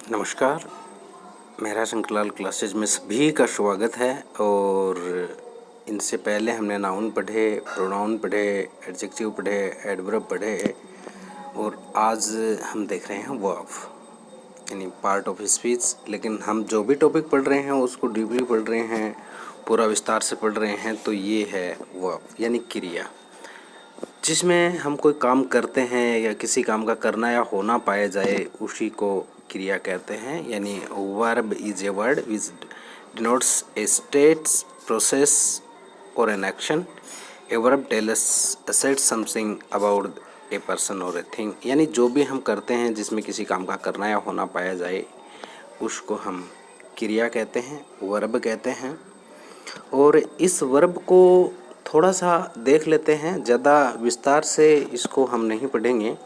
नमस्कार, मेरा शंकरलाल क्लासेज में सभी का स्वागत है। और इनसे पहले हमने नाउन पढ़े, प्रोनाउन पढ़े, एडजेक्टिव पढ़े, एडवर्ब पढ़े और आज हम देख रहे हैं वर्ब यानी पार्ट ऑफ स्पीच। लेकिन हम जो भी टॉपिक पढ़ रहे हैं उसको डीपली पढ़ रहे हैं, पूरा विस्तार से पढ़ रहे हैं। तो ये है वर्ब यानी क्रिया, जिसमें हम कोई काम करते हैं या किसी काम का करना या होना पाया जाए, उसी को क्रिया कहते हैं। यानी verb is a word which denotes a state, process और an action. A verb tells set something about a person और ए थिंग। यानी जो भी हम करते हैं जिसमें किसी काम का करना या होना पाया जाए, उसको हम क्रिया कहते हैं, वर्ब कहते हैं। और इस वर्ब को थोड़ा सा देख लेते हैं, ज़्यादा विस्तार से इसको हम नहीं पढ़ेंगे,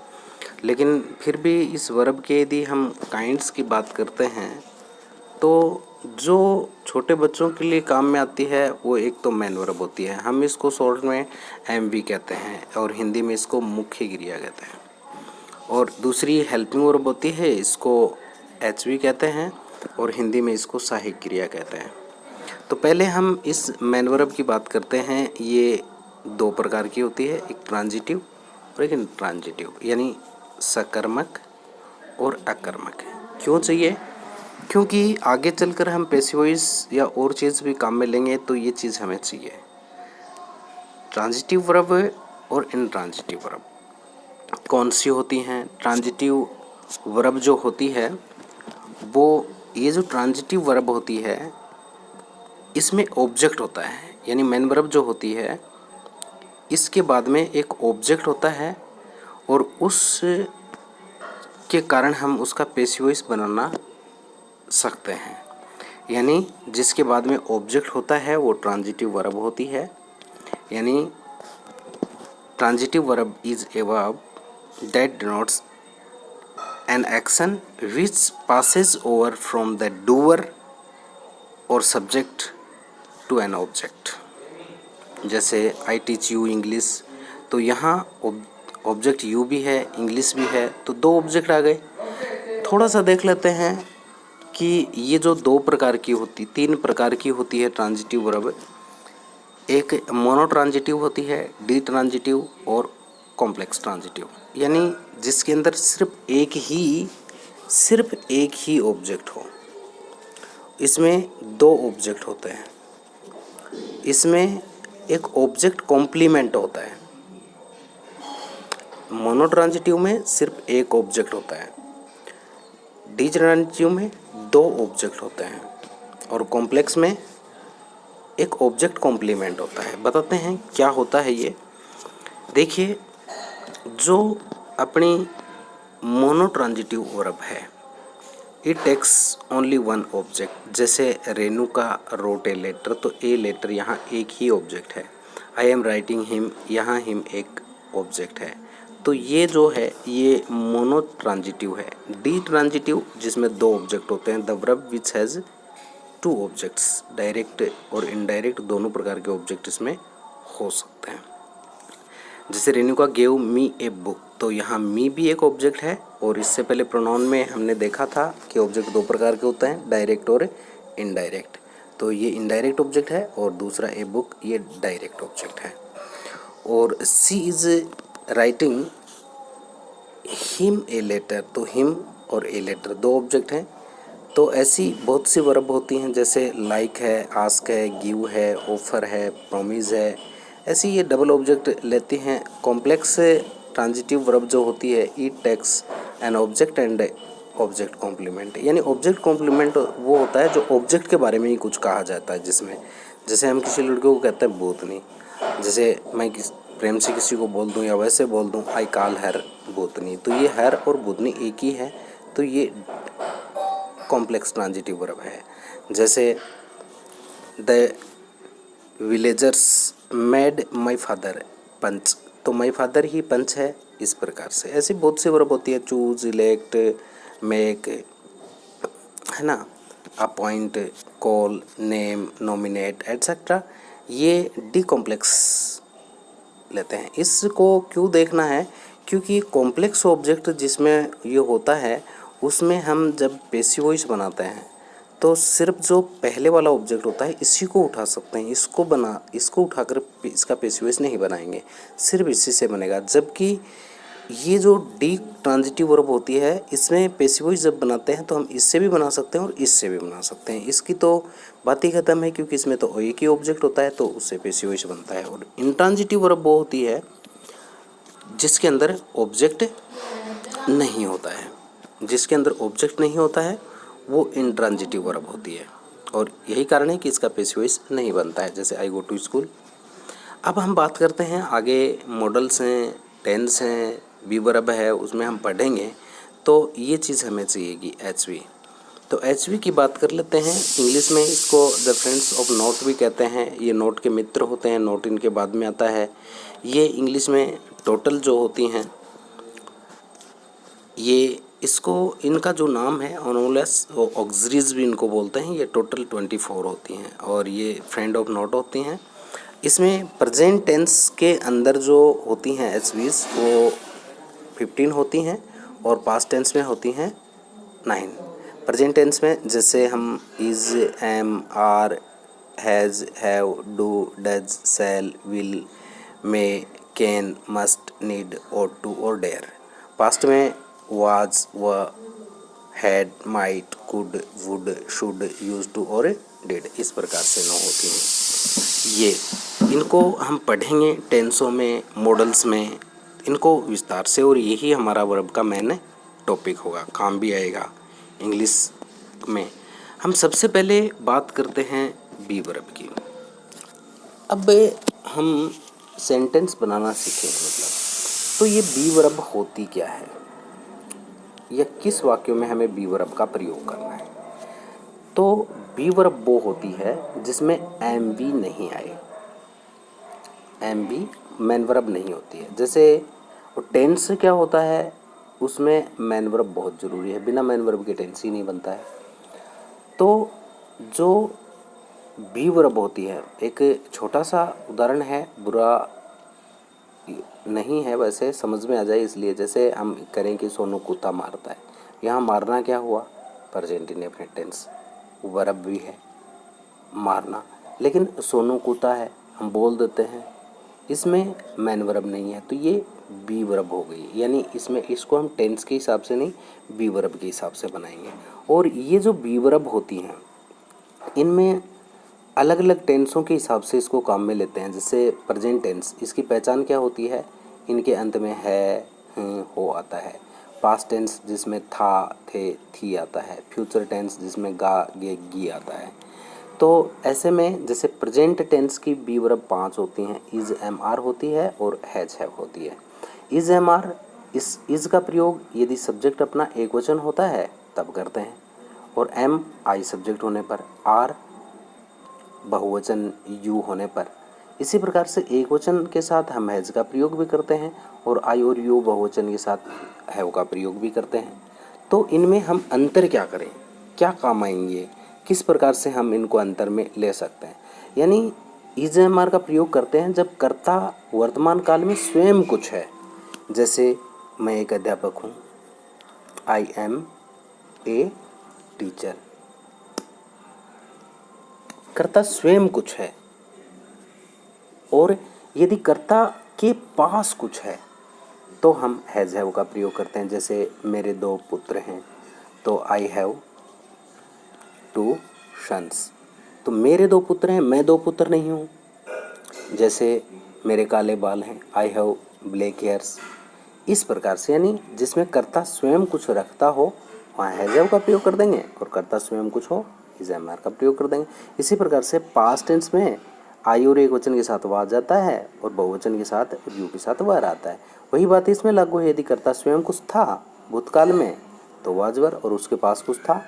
लेकिन फिर भी इस वर्ब के यदि हम काइंड्स की बात करते हैं तो जो छोटे बच्चों के लिए काम में आती है वो एक तो मेन वर्ब होती है। हम इसको शॉर्ट में एमवी कहते हैं और हिंदी में इसको मुख्य क्रिया कहते हैं। और दूसरी हेल्पिंग वर्ब होती है, इसको एचवी कहते हैं और हिंदी में इसको सहायक क्रिया कहते हैं। तो पहले हम इस मेन वर्ब की बात करते हैं। ये दो प्रकार की होती है, एक ट्रांजिटिव और एक इंट्रांजिटिव, यानी सकर्मक और अकर्मक। क्यों चाहिए? क्योंकि आगे चलकर हम पैसिव वॉइस या और चीज़ भी काम में लेंगे तो ये चीज़ हमें चाहिए। ट्रांजिटिव वर्ब और इंट्रांजिटिव वर्ब कौन सी होती हैं? ट्रांजिटिव वर्ब जो होती है वो, ये जो ट्रांजिटिव वर्ब होती है इसमें ऑब्जेक्ट होता है। यानी मेन वर्ब जो होती है इसके बाद में एक ऑब्जेक्ट होता है और उस के कारण हम उसका पैसिव वॉइस बनाना सकते हैं। यानी जिसके बाद में ऑब्जेक्ट होता है वो ट्रांजिटिव वर्ब होती है। यानी transitive verb is a verb that denotes an action which passes over from the doer और सब्जेक्ट टू एन ऑब्जेक्ट। जैसे आई टीच यू इंग्लिश, तो यहाँ ऑब्जेक्ट यू भी है, इंग्लिश भी है, तो दो ऑब्जेक्ट आ गए। थोड़ा सा देख लेते हैं कि ये जो तीन प्रकार की होती है ट्रांजिटिव वर्ब। एक मोनो ट्रांजिटिव होती है, डी ट्रांजिटिव और कॉम्प्लेक्स ट्रांजिटिव, यानी जिसके अंदर सिर्फ एक ही ऑब्जेक्ट हो। इसमें दो ऑब्जेक्ट होते हैं। इसमें एक ऑब्जेक्ट कॉम्प्लीमेंट होता है। मोनो ट्रांजिटिव में सिर्फ एक ऑब्जेक्ट होता है, डी ट्रांजिटिव में दो ऑब्जेक्ट होते हैं और कॉम्प्लेक्स में एक ऑब्जेक्ट कॉम्प्लीमेंट होता है। बताते हैं क्या होता है ये। देखिए, जो अपनी मोनो ट्रांजिटिव वर्ब है, it takes only one object. जैसे रेणुका रोट ए लेटर, तो ए लेटर यहाँ एक ही ऑब्जेक्ट है। आई एम राइटिंग हिम, यहाँ हिम एक ऑब्जेक्ट है। तो ये जो है ये मोनो ट्रांजिटिव है। डी ट्रांजिटिव जिसमें दो ऑब्जेक्ट होते हैं, the verb which has two objects, direct और इनडायरेक्ट दोनों प्रकार के ऑब्जेक्ट इसमें हो सकते हैं। जैसे Renuka gave me a book, तो यहाँ मी भी एक ऑब्जेक्ट है। और इससे पहले प्रोनाउन में हमने देखा था कि ऑब्जेक्ट दो प्रकार के होते हैं, डायरेक्ट और इनडायरेक्ट। तो ये इनडायरेक्ट ऑब्जेक्ट है और दूसरा ए बुक, ये डायरेक्ट ऑब्जेक्ट है। और she is writing him a letter, तो हिम और ए लेटर दो ऑब्जेक्ट हैं। तो ऐसी बहुत सी वर्ब होती हैं, जैसे लाइक है, आस्क है, गिव है, ऑफर है, प्रॉमिस है। ऐसी ये डबल ऑब्जेक्ट लेती हैं। कॉम्प्लेक्स ट्रांजिटिव वर्ब जो होती है, it takes an object and object complement. यानी ऑब्जेक्ट कॉम्प्लीमेंट वो होता है जो ऑब्जेक्ट के बारे में ही कुछ कहा जाता है। जिसमें जैसे हम किसी लड़के को कहते हैं भूतनी, जैसे मैं प्रेम से किसी को बोल दूं या वैसे बोल दूं आई कॉल हर भूतनी, तो ये हर और भूतनी एक ही है। तो ये कॉम्प्लेक्स ट्रांजिटिव वर्ब है। जैसे the villagers made my father panch, तो माई फादर ही पंच है। इस प्रकार से ऐसी बहुत सी वर्ब होती है, चूज, इलेक्ट, मेक, है ना, appoint, call, name, nominate etcetera. ये डी कॉम्प्लेक्स लेते हैं। इसको क्यों देखना है? क्योंकि कॉम्प्लेक्स ऑब्जेक्ट जिसमें ये होता है उसमें हम जब पैसिव वॉइस बनाते हैं तो सिर्फ जो पहले वाला ऑब्जेक्ट होता है इसी को उठा सकते हैं, इसको उठाकर इसका पैसिव वॉइस नहीं बनाएंगे, सिर्फ इसी से बनेगा। जबकि ये जो डी ट्रांजिटिव वर्ब होती है इसमें पैसिव वॉइस जब बनाते हैं तो हम इससे भी बना सकते हैं और इससे भी बना सकते हैं। इसकी तो बात ही खत्म है, क्योंकि इसमें तो एक ही ऑब्जेक्ट होता है तो उससे पैसिव वॉइस बनता है। और इंट्रांजिटिव वर्ब वो होती है जिसके अंदर ऑब्जेक्ट नहीं होता है, जिसके अंदर ऑब्जेक्ट नहीं होता है वो इंट्रांजिटिव वर्ब होती है, और यही कारण है कि इसका पैसिव वॉइस नहीं बनता है, जैसे आई गो टू स्कूल। अब हम बात करते हैं आगे, मॉडल्स हैं, टेंस हैं, बी वर्ब है, उसमें हम पढ़ेंगे तो ये चीज़ हमें चाहिएगी एच वी। तो एच वी की बात कर लेते हैं। इंग्लिश में इसको द फ्रेंड्स ऑफ नोट भी कहते हैं। ये नोट के मित्र होते हैं, नोट इनके बाद में आता है। ये इंग्लिश में टोटल जो होती हैं, ये इसको इनका जो नाम है ऑनोलेस ऑक्सिलरीज भी इनको बोलते हैं। ये टोटल 24 होती हैं और ये फ्रेंड ऑफ नोट होती हैं। इसमें प्रेजेंट टेंस के अंदर जो होती हैं एच वीज वो 15 होती हैं और पास्ट टेंस में होती हैं 9। प्रेजेंट टेंस में जैसे हम is, am, are, has, have, do, does, shall, will, may, can, must, need, ought to और डेयर। पास्ट में was, were, had, might, could, would, should, use to और डिड, इस प्रकार से नो होती हैं। ये इनको हम पढ़ेंगे टेंसों में, मॉडल्स में, इनको विस्तार से, और यही हमारा वर्ब का मेन टॉपिक होगा, काम भी आएगा इंग्लिश में। हम सबसे पहले बात करते हैं बी वर्ब की। अब हम सेंटेंस बनाना सीखेंगे, मतलब तो ये बी वर्ब होती क्या है या किस वाक्यों में हमें बी वर्ब का प्रयोग करना है। तो बी वर्ब वो होती है जिसमें एम बी नहीं आए, एम बी मैन वर्ब नहीं होती है। जैसे टेंस क्या होता है, उसमें मैन वर्ब बहुत ज़रूरी है, बिना मैन वर्ब के टेंस ही नहीं बनता है। तो जो बी वर्ब होती है, एक छोटा सा उदाहरण है, बुरा नहीं है वैसे, समझ में आ जाए इसलिए, जैसे हम करें कि सोनू कुत्ता मारता है। यहाँ मारना क्या हुआ, प्रेजेंट इंडेफिनिट टेंस, वर्ब भी है मारना, लेकिन सोनू कुत्ता है हम बोल देते हैं, इसमें मैन वर्ब नहीं है, तो ये बी वर्ब हो गई। यानी इसमें इसको हम टेंस के हिसाब से नहीं, बी वर्ब के हिसाब से बनाएंगे। और ये जो बी वर्ब होती हैं इनमें अलग अलग टेंसों के हिसाब से इसको काम में लेते हैं। जैसे प्रेजेंट टेंस, इसकी पहचान क्या होती है, इनके अंत में है, हो आता है। पास्ट टेंस जिसमें था, थे, थी आता है। फ्यूचर टेंस जिसमें गा, गे, गी आता है। तो ऐसे में जैसे प्रेजेंट टेंस की बी वर्ब 5 होती हैं, इज़, एम, आर होती है और हैज, हैव होती है। इज़, एम, आर, इज़ का प्रयोग यदि सब्जेक्ट अपना एक वचन होता है तब करते हैं, और एम आई सब्जेक्ट होने पर, आर बहुवचन यू होने पर। इसी प्रकार से एक वचन के साथ हम हैज का प्रयोग भी करते हैं और आई और यू बहुवचन के साथ हैव का प्रयोग भी करते हैं। तो इनमें हम अंतर क्या करें, क्या काम आएंगे, किस प्रकार से हम इनको अंतर में ले सकते हैं। यानी इज, एम, आर का प्रयोग करते हैं जब कर्ता वर्तमान काल में स्वयं कुछ है। जैसे मैं एक अध्यापक हूँ, आई एम ए टीचर, कर्ता स्वयं कुछ है। और यदि कर्ता के पास कुछ है तो हम हैज़, हैव का प्रयोग करते हैं। जैसे मेरे 2 पुत्र हैं, तो आई हैव 2 सन्स, तो मेरे 2 पुत्र हैं, मैं 2 पुत्र नहीं हूँ। जैसे मेरे काले बाल हैं, आई हैव ब्लैक हेयर्स। इस प्रकार से यानी जिसमें कर्ता स्वयं कुछ रखता हो वहाँ हैज़, हैव का प्रयोग कर देंगे, और कर्ता स्वयं कुछ हो इज, एम, आर का प्रयोग कर देंगे। इसी प्रकार से पास्ट टेंस में आई और एक वचन के साथ वाज जाता है और बहुवचन के साथ यू के साथ वर आता है। वही बात इसमें लागू है, यदि कर्ता स्वयं कुछ था भूतकाल में तो वाज वर, और उसके पास कुछ था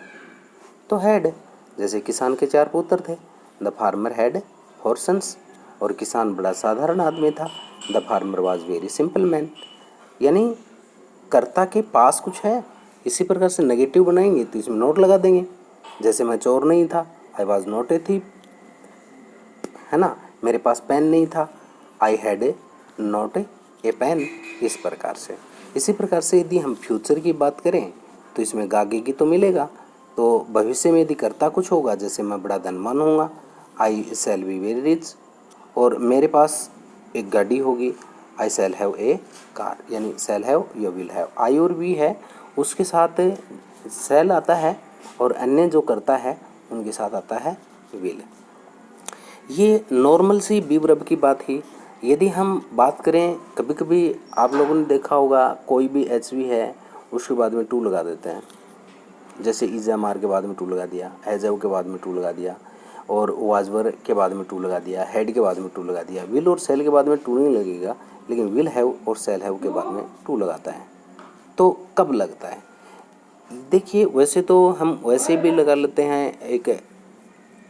तो हैड। जैसे किसान के 4 पुत्र थे, द फार्मर हैड 4 सन्स, और किसान बड़ा साधारण आदमी था, the farmer was very simple man. यानी कर्ता के पास कुछ है। इसी प्रकार से नेगेटिव बनाएंगे तो इसमें नोट लगा देंगे। जैसे मैं चोर नहीं था, I was not a thief, है ना। मेरे पास पेन नहीं था, I had not a pen, इस प्रकार से। इसी प्रकार से यदि हम फ्यूचर की बात करें तो इसमें गागेगी तो मिलेगा। तो भविष्य में यदि करता कुछ होगा, जैसे मैं बड़ा धनवान होऊंगा, आई शैल बी वेरी रिच, और मेरे पास एक गाड़ी होगी, आई शैल हैव ए कार, यानी शैल हैव या विल हैव। आई और वी है, उसके साथ शैल आता है, और अन्य जो करता है उनके साथ आता है विल। ये नॉर्मल सी बी वर्ब की बात ही। यदि हम बात करें, कभी कभी आप लोगों ने देखा होगा कोई भी एच वी है उसके बाद में टू लगा देते हैं, जैसे इज एम आर के बाद में टू लगा दिया, एज एव के बाद में टू लगा दिया, और वाजवर के बाद में टू लगा दिया, हेड के बाद में टू लगा दिया। विल और सेल के बाद में टू नहीं लगेगा, लेकिन विल हैव और सेल हैव के बाद में टू लगाता है। तो कब लगता है? देखिए, वैसे तो हम वैसे भी लगा लेते हैं, एक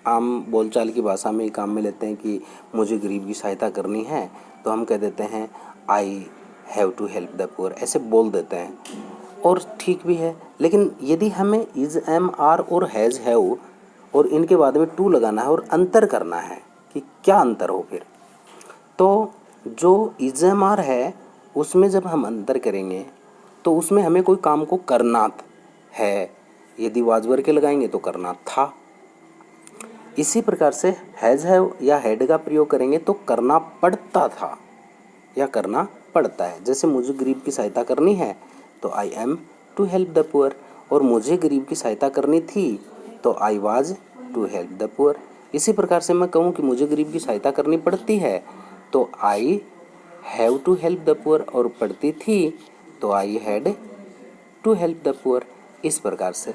आम बोलचाल की भाषा में काम में लेते हैं कि मुझे गरीब की सहायता करनी है, तो हम कह देते हैं I have to help the poor, ऐसे बोल देते हैं, और ठीक भी है। लेकिन यदि हमें इज एम आर और हैज़ हैव और इनके बाद में टू लगाना है और अंतर करना है कि क्या अंतर हो फिर, तो जो इज एम आर है उसमें जब हम अंतर करेंगे तो उसमें हमें कोई काम को करना है, यदि वाजवर के लगाएंगे तो करना था। इसी प्रकार से हैज़ हैव या हैड का प्रयोग करेंगे तो करना पड़ता था या करना पड़ता है। जैसे मुझे गरीब की सहायता करनी है तो I am to help the poor, और मुझे गरीब की सहायता करनी थी तो I was to help the poor. इसी प्रकार से मैं कहूँ कि मुझे गरीब की सहायता करनी पड़ती है तो I have to help the poor, और पड़ती थी तो I had to help the poor, इस प्रकार से।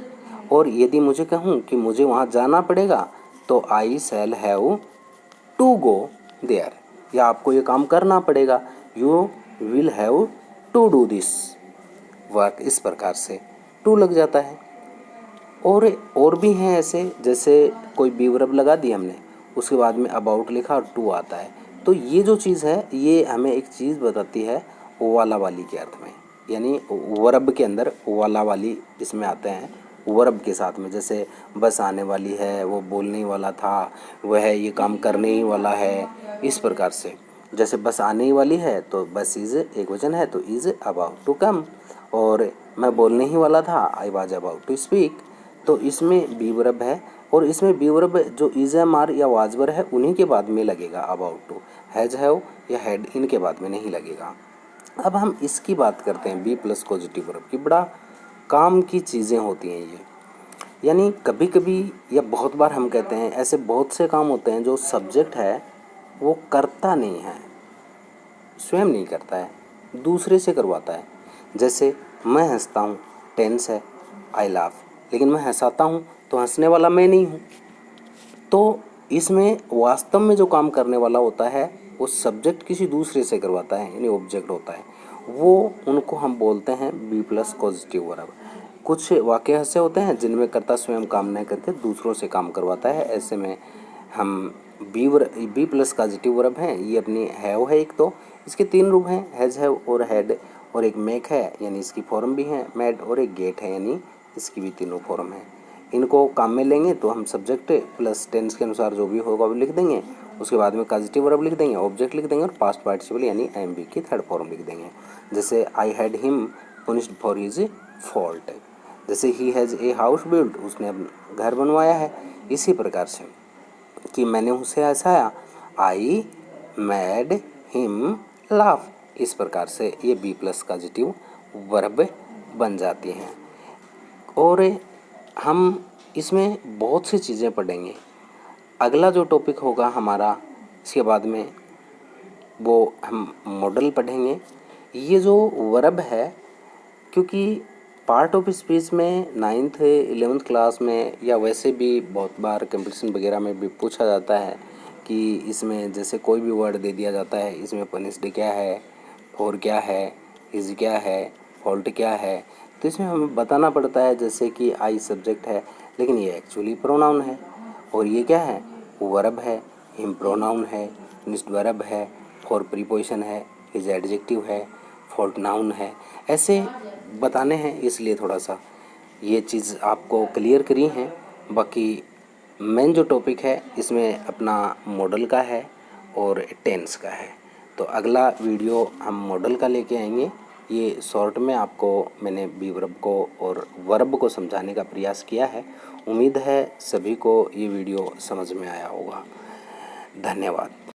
और यदि मुझे कहूँ कि मुझे वहाँ जाना पड़ेगा तो I shall have to go there, या आपको ये काम करना पड़ेगा, you will have to do this work, इस प्रकार से टू लग जाता है। और भी हैं ऐसे, जैसे कोई बी वर्ब लगा दी हमने, उसके बाद में अबाउट लिखा और टू आता है, तो ये जो चीज़ है ये हमें एक चीज़ बताती है वाला वाली के अर्थ में, यानी वर्ब के अंदर वाला वाली इसमें आते हैं वर्ब के साथ में। जैसे बस आने वाली है, वो बोलने ही वाला था, वह ये काम करने ही वाला है, इस प्रकार से। जैसे बस आने ही वाली है तो बस इज़ एक वचन है तो इज़ अबाउट टू कम, और मैं बोलने ही वाला था I was about to speak, तो इसमें बी वर्ब है, और इसमें बी वर्ब जो इज एम आर या वाजवर है उन्हीं के बाद में लगेगा अबाउट टू, हैज़ हैव या हैड इनके बाद में नहीं लगेगा। अब हम इसकी बात करते हैं बी प्लस पॉजिटिव वर्ब की। बड़ा काम की चीज़ें होती हैं ये, यानी कभी कभी या बहुत बार हम कहते हैं ऐसे बहुत से काम होते हैं जो सब्जेक्ट है वो करता नहीं है, स्वयं नहीं करता है, दूसरे से करवाता है। जैसे मैं हंसता हूँ, टेंस है आई लाफ, लेकिन मैं हंसाता हूँ तो हंसने वाला मैं नहीं हूँ। तो इसमें वास्तव में जो काम करने वाला होता है वो सब्जेक्ट किसी दूसरे से करवाता है, यानी ऑब्जेक्ट होता है, वो उनको हम बोलते हैं बी प्लस पॉजिटिव वर्ब। कुछ वाक्य ऐसे होते हैं जिनमें कर्ता स्वयं काम न करके दूसरों से काम करवाता है, ऐसे में हम बी प्लस पॉजिटिव वर्ब हैं। ये अपनी हैव है एक, तो इसके तीन रूप हैं, हैज़ हैव और हैड, और एक मेक है यानी इसकी फॉर्म भी है मेड, और एक गेट है यानी इसकी भी तीनों फॉर्म है। इनको काम में लेंगे तो हम सब्जेक्ट प्लस टेंस के अनुसार जो भी होगा वो लिख देंगे, उसके बाद में पॉजिटिव वर्ब लिख देंगे, ऑब्जेक्ट लिख देंगे, और पास्ट पार्टिसिपल यानी एम बी की थर्ड फॉर्म लिख देंगे। जैसे I had him punished for his fault, जैसे he has a house built, उसने घर बनवाया है। इसी प्रकार से कि मैंने उसे हंसाया, आई मैड हिम लाफ, इस प्रकार से ये बी प्लस पॉजिटिव वर्ब बन जाती हैं। और हम इसमें बहुत सी चीज़ें पढ़ेंगे। अगला जो टॉपिक होगा हमारा इसके बाद में वो हम मॉडल पढ़ेंगे। ये जो वर्ब है, क्योंकि पार्ट ऑफ स्पीच में 9th 11th क्लास में या वैसे भी बहुत बार कंपटीशन वगैरह में भी पूछा जाता है कि इसमें जैसे कोई भी वर्ड दे दिया जाता है, इसमें पनिश्ड क्या है, फॉर क्या है, इज क्या है, फॉल्ट क्या है, तो इसमें हमें बताना पड़ता है। जैसे कि आई सब्जेक्ट है लेकिन ये एक्चुअली प्रोनाउन है, और ये क्या है, वर्ब है, हिम प्रोनाउन है, निस्ट वर्ब है, फॉर प्रीपोजिशन है, इज एडजेक्टिव है, फॉल्ट नाउन है, ऐसे बताने हैं। इसलिए थोड़ा सा ये चीज़ आपको क्लियर करी हैं। बाकी मेन जो टॉपिक है इसमें अपना मॉडल का है और टेंस का है। तो अगला वीडियो हम मॉडल का लेके आएंगे। ये शॉर्ट में आपको मैंने बी वर्ब को और वर्ब को समझाने का प्रयास किया है। उम्मीद है सभी को ये वीडियो समझ में आया होगा। धन्यवाद।